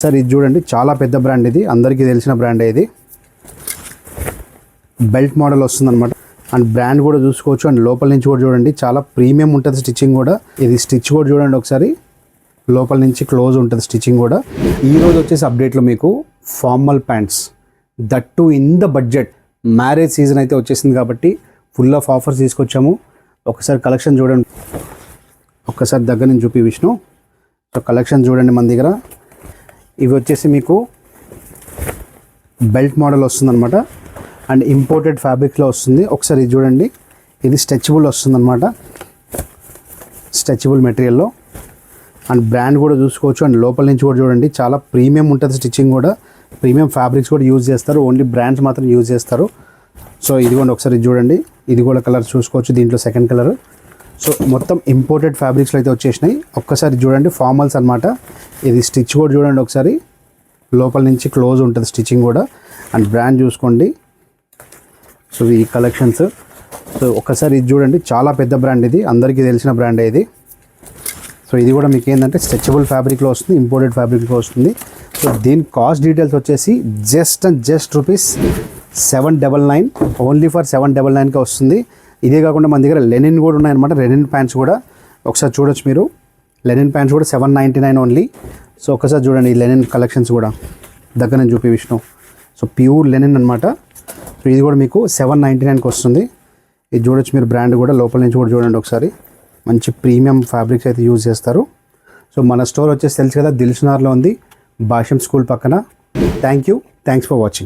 Sir ఇది చూడండి, చాలా పెద్ద బ్రాండ్, ఇది అందరికీ తెలిసిన బ్రాండ్. ఇది బెల్ట్ మోడల్ వస్తుంది అనమాట. అండ్ బ్రాండ్ కూడా చూసుకోవచ్చు. అండ్ లోపల నుంచి కూడా చూడండి, చాలా ప్రీమియం ఉంటుంది స్టిచ్చింగ్ కూడా. ఇది స్టిచ్ కూడా చూడండి ఒకసారి, లోపల నుంచి క్లోజ్ ఉంటుంది స్టిచ్చింగ్ కూడా. ఈరోజు వచ్చేసి అప్డేట్లో మీకు formal pants, that to in the budget. Marriage season అయితే వచ్చేసింది కాబట్టి ఫుల్ ఆఫ్ ఆఫర్స్ తీసుకొచ్చాము. ఒకసారి కలెక్షన్ చూడండి, ఒక్కసారి దగ్గర నుంచి చూపి విష్ణు. సో కలెక్షన్ చూడండి మన దగ్గర. ఇవి వచ్చేసి మీకు బెల్ట్ మోడల్ వస్తుందన్నమాట. అండ్ ఇంపోర్టెడ్ ఫ్యాబ్రిక్లో వస్తుంది. ఒకసారి ఇది చూడండి, ఇది స్ట్రెచబుల్ వస్తుందన్నమాట, స్ట్రెచబుల్ మెటీరియల్లో. అండ్ బ్రాండ్ కూడా చూసుకోవచ్చు. అండ్ లోపల నుంచి కూడా చూడండి, చాలా ప్రీమియం ఉంటుంది స్టిచ్చింగ్ కూడా. ప్రీమియం ఫ్యాబ్రిక్స్ కూడా యూజ్ చేస్తారు, ఓన్లీ బ్రాండ్స్ మాత్రం యూజ్ చేస్తారు. సో ఇది కూడా ఒకసారి చూడండి, ఇది కూడా కలర్ చూసుకోవచ్చు, దీంట్లో సెకండ్ కలర్. సో మొత్తం ఇంపోర్టెడ్ ఫ్యాబ్రిక్స్లో అయితే వచ్చేసినాయి. ఒక్కసారి చూడండి, ఫార్మల్స్ అనమాట. ఇది స్టిచ్ కూడా చూడండి ఒకసారి, లోపల నుంచి క్లోజ్ ఉంటుంది స్టిచ్చింగ్ కూడా. అండ్ బ్రాండ్ చూసుకోండి. సో ఈ కలెక్షన్స్. సో ఒక్కసారి ఇది చూడండి, చాలా పెద్ద బ్రాండ్, ఇది అందరికీ తెలిసిన బ్రాండ్ ఇది. సో ఇది కూడా మీకు ఏంటంటే స్ట్రెచబుల్ ఫ్యాబ్రిక్లో వస్తుంది, ఇంపోర్టెడ్ ఫ్యాబ్రిక్లో వస్తుంది. సో దీని కాస్ట్ డీటెయిల్స్ వచ్చేసి జస్ట్ రూపీస్ 799, ఓన్లీ ఫర్ 799కే వస్తుంది. ఇదే కాకుండా మన దగ్గర లెనిన్ కూడా ఉన్నాయన్నమాట, లెనిన్ ప్యాంట్స్ కూడా ఒకసారి చూడొచ్చు మీరు. లెనిన్ ప్యాంట్స్ కూడా 799 ఓన్లీ. సో ఒకసారి చూడండి ఈ లెనిన్ కలెక్షన్స్ కూడా దగ్గర నుంచి చూపి విష్ణు. సో ప్యూర్ లెనిన్ అనమాట. సో ఇది కూడా మీకు 799కి వస్తుంది. ఇది చూడొచ్చు మీరు, బ్రాండ్ కూడా లోపల నుంచి కూడా చూడండి ఒకసారి. మంచి ప్రీమియం ఫ్యాబ్రిక్స్ అయితే యూజ్ చేస్తారు. సో మన స్టోర్ వచ్చేసి తెలుసు కదా, దిల్సుఖ్నగర్లో ఉంది, భాష్యం స్కూల్ పక్కన. Thanks for watching.